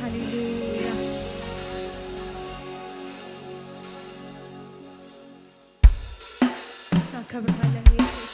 ሃሌሉያ እናከብርሃለን ኢየሱስ።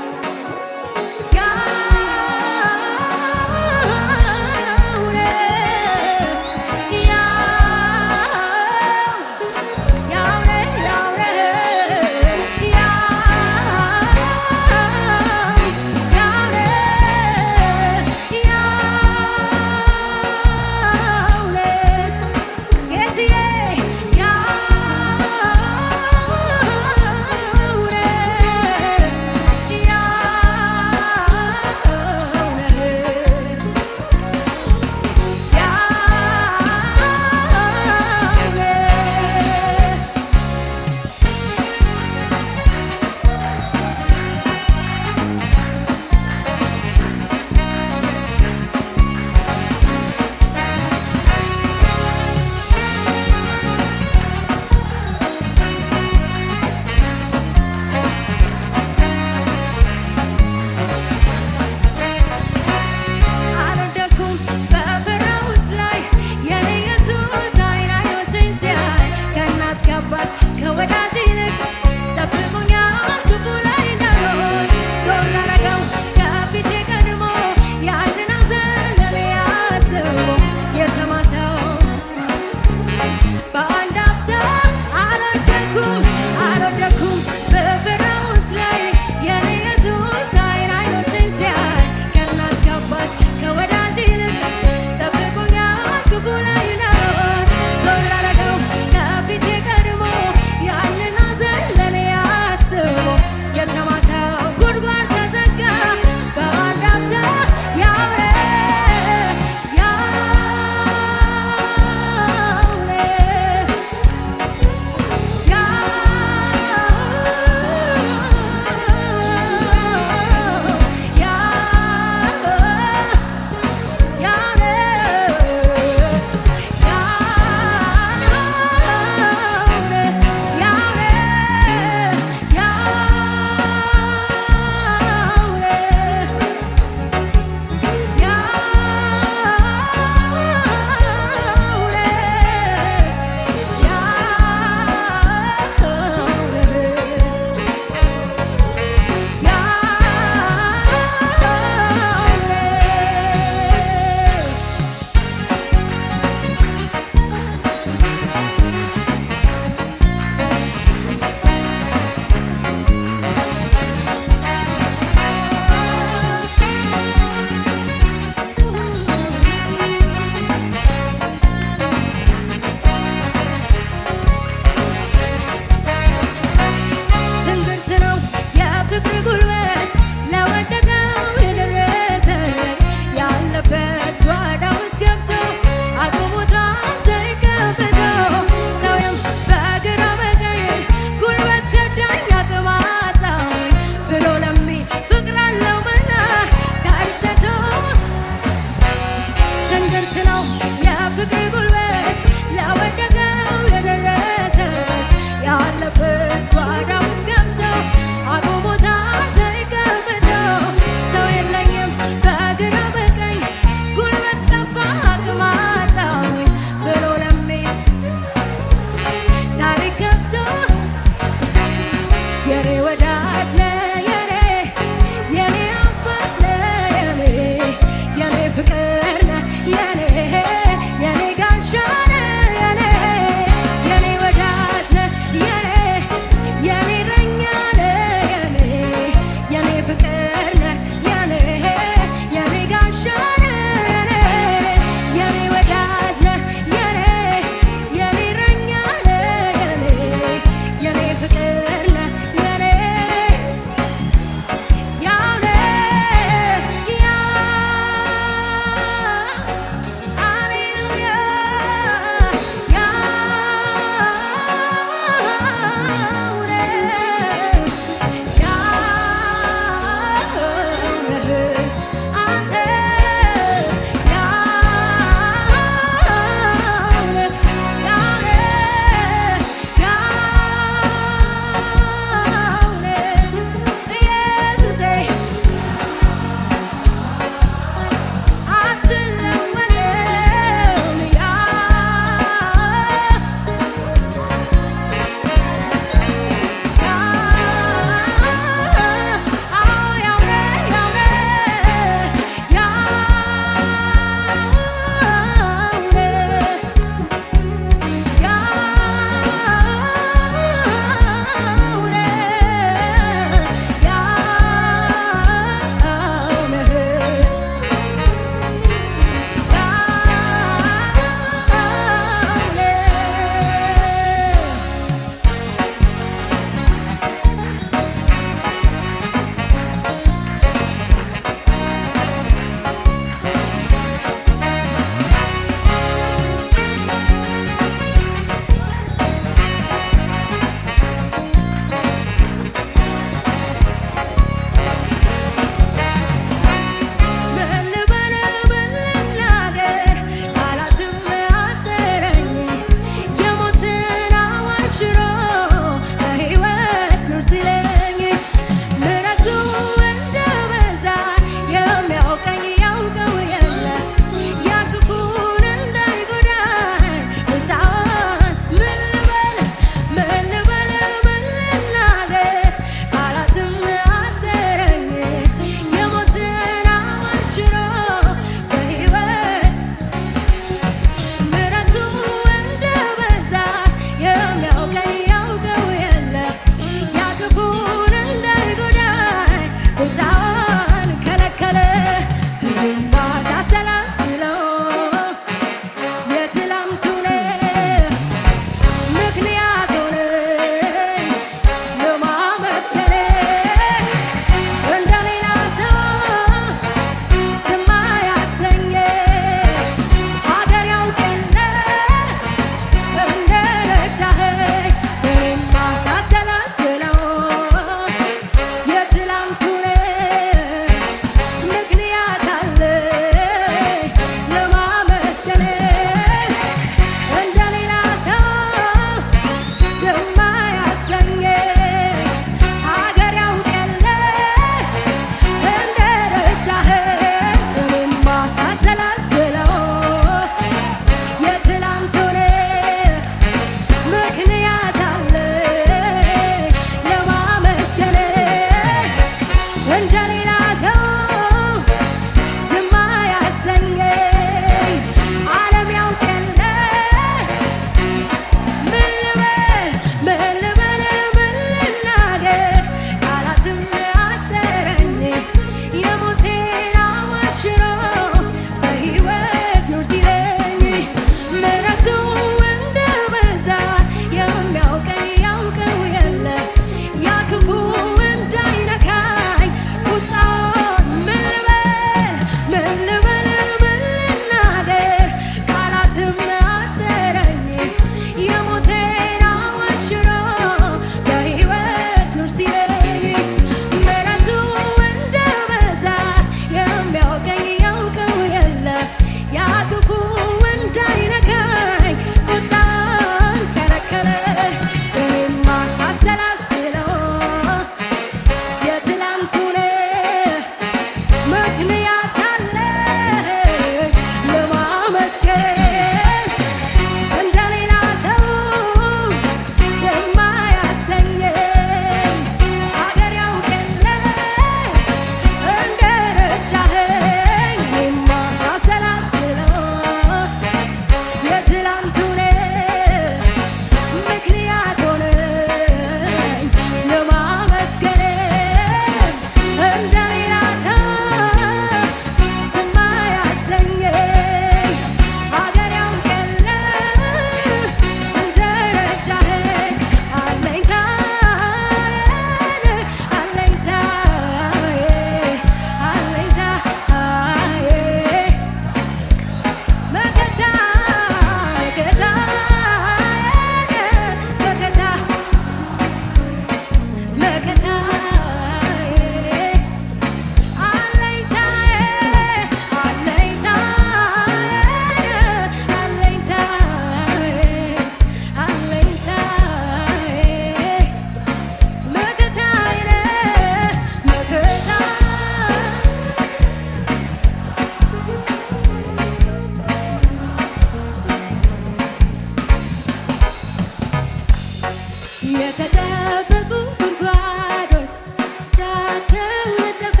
በጠበቁ ጉድጓዶች እጃቸው ነጠፈ።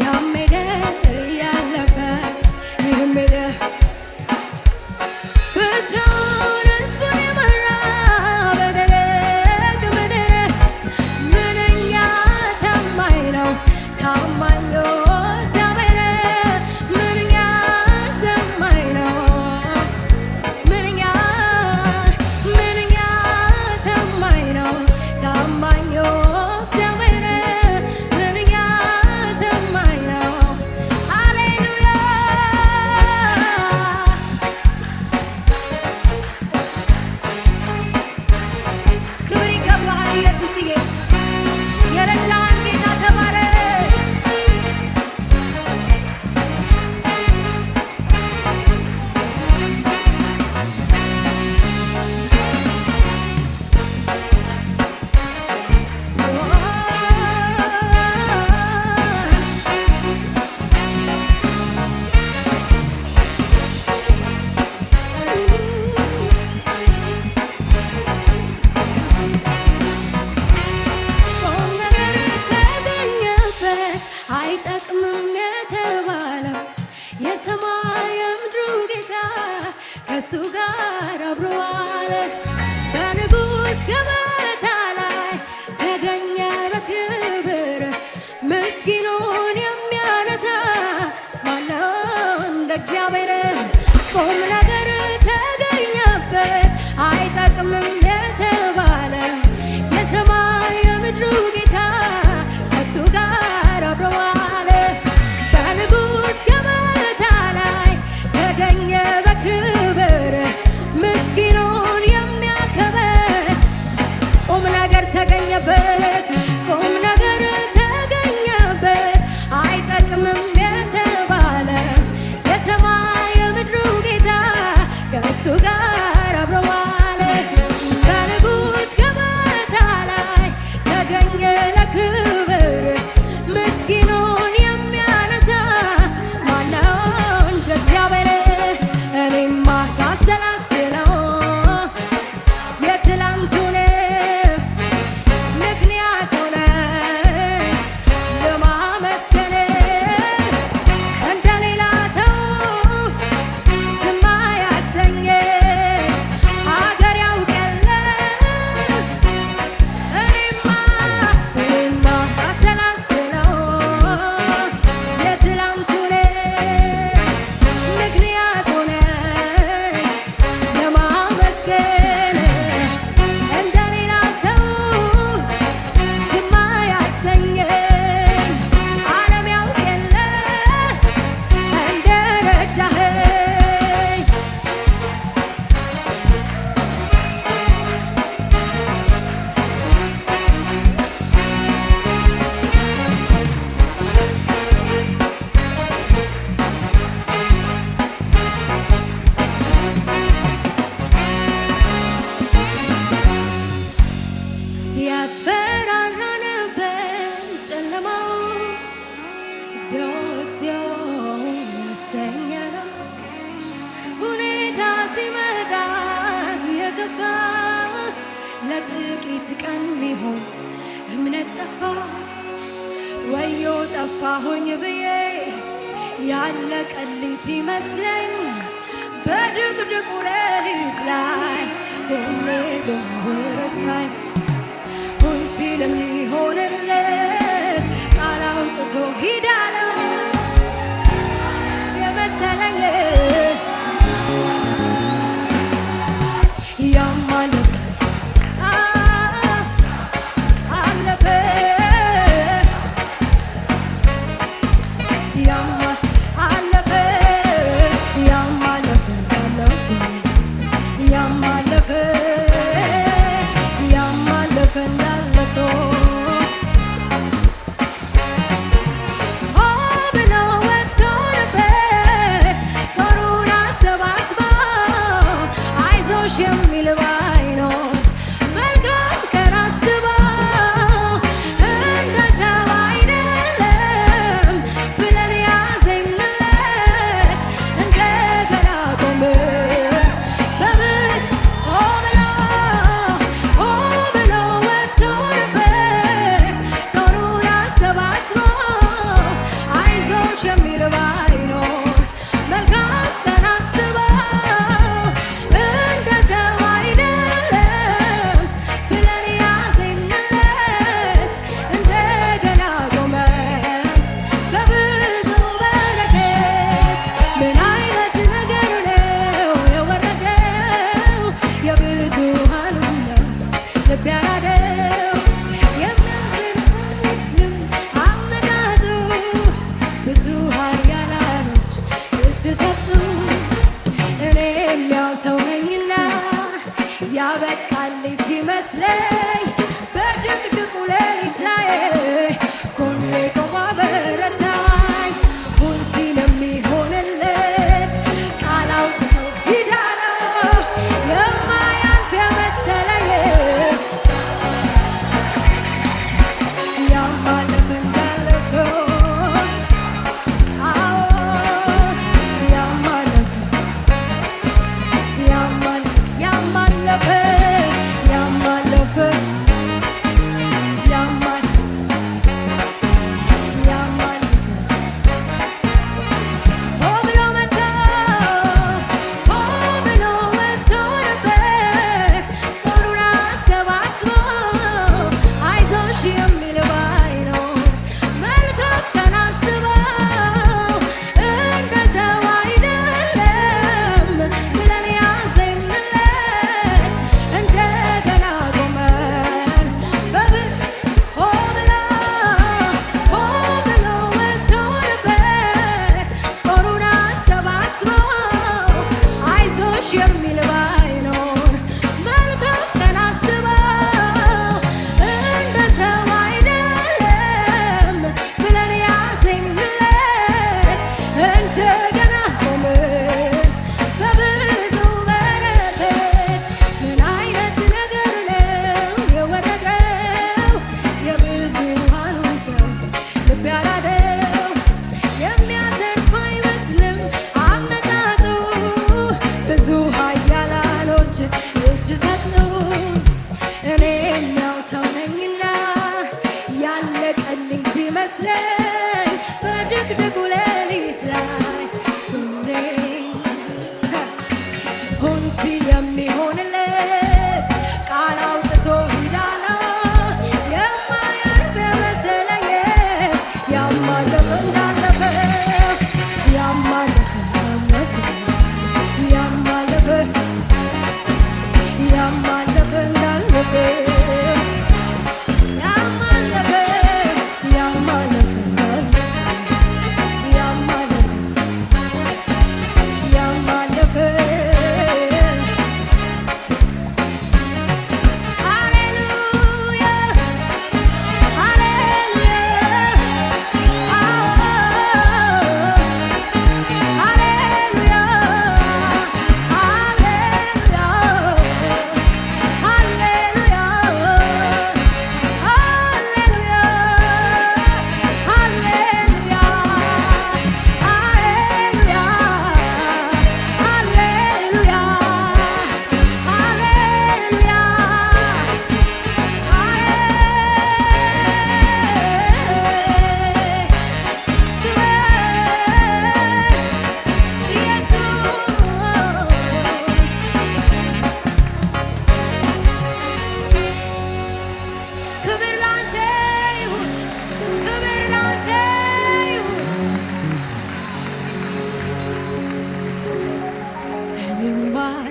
ያም ሄደ ያለፈ ይህም ሄደ ብቻውን ሕዝቡን የመራ በደረቅ ምድር ምንኛ ታማኝ ነው ታማኙ እግዚአብሔር ምንኛ ታማኝ ነው ምንኛ ታማኝ ነው ታማኙ እግዚአብሔር ምንኛ ታማኝ ነው። ሃሌሉያ ክብር ይገባሃል ኢየሱስዬ፣ የረዳህን ጌታ ተባረክ። ቁም ነገር ተገኘበት አይጠቅምም የተባለው የሰማይ የምድሩ ጌታ ከእሱ ጋር አብሮ ዋለ። በንጉሥ ገበታ ላይ ተገኘ በክብር ምስኪኑን የሚያነሳ ማነው እንደ እግዚአብሔር? ቁም ነገር ተገኘበት አይጠቅምም የተባለ የሰማይ የምድሩ ጌታ ከእሱ ጋር አብሮ ዋለ። በንጉሥ ገበታ ላይ ተገኘ በክብር ምስኪኑን የሚያከብር ቁም ነገር ተገኘበት ቁም ነገር ተገኘበት አይጠቅምም የተባለ የሰማይ የምድሩ ጌታ ከእሱ ጋር አብሮ ዋለ። በንጉሥ ገበታ ላይ ተገኘ ለክብር ምስኪኑን የሚያነሳ ማነው እንደ እግዚአብሔር? እኔማ ሳሰላስለው የትላንቱን ምክንያት ሆነ ለማመስገን እንደ ሌላ ሰው ዝም አያሰኘ ሀገር ያውቅ የለ እኔማ ሳሰላስለው የትላንቱን ምክንያት ሆነ ለማመስገን እንደ ሌላ ሰው ዝም አያሰኘኝ ዓለም ያውቅ የለ እንደረዳኸኝ ያስፈራራ ነበር ጨለማው እግዚኦ እግዚኦ ያሰኘ ነው። ሁኔታ ሲመጣ የገባ ለጥቂት ቀን ቢሆን እምነት ጠፋ። ወዮ ጠፋሁኝ ብዬ ያለቀልኝ ሲመስለኝ በድቅድቁ ሌሊት ላይ ሁሌ በወረታኝ ሁን ሲልም ሊሆንለት ቃል አውጥቶ ሂድ አለው የመሰለኝ ያም አለፈ አለፈ ያም አለፈ ያም አለፈ ያም አለፈ ያም የሚመስለኝ በድቅድቁ ሌሊት ላይ ሁሌ ሁን ሲል የሚሆንለት ቃል አውጥቶ ሂዳና የማያልፍ የመሰለኝ ያማለፈ እንዳለፈ ያማለፈ እንዳለፈ ያማለፈ እንዳለፈ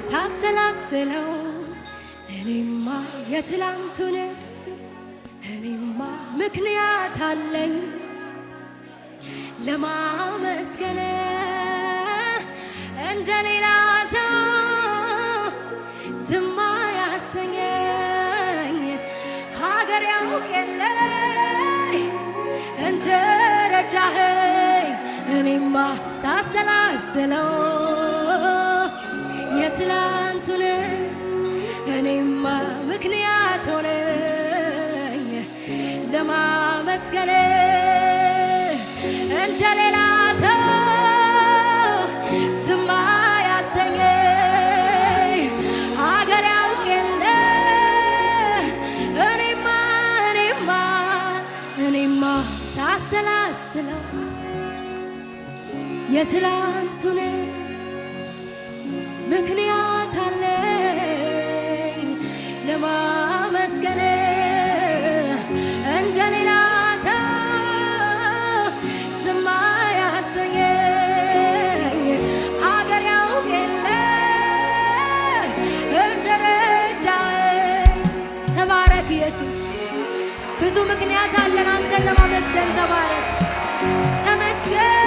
ሳሰላስለው እኔማ የትላንቱን እኔማ ምክንያት አለኝ ለማመስገን እንደሌላ ሰው ዝም ያሰኘኝ ሀገር ያውቅ የለ እንደረዳኸኝ እኔማ ሳሰላስለው የትላንቱን እኔማ ምክንያት ሆነኝ ለማመስገን እንደሌላ ሰው ዝም ያሰኘኝ ሀገር ያውቅ የለ እኔማ ሳሰላስለው የትላንቱን ምክንያት አለኝ ለማመስገን እንደሌላ ሰው ዝም ያሰኘኝ ሀገር ያውቅ የለ እንደረዳኸኝ። ተባረክ ኢየሱስ። ብዙ ምክንያት አለን አንተን ለማመስገን። ተባረክ፣ ተመስገን።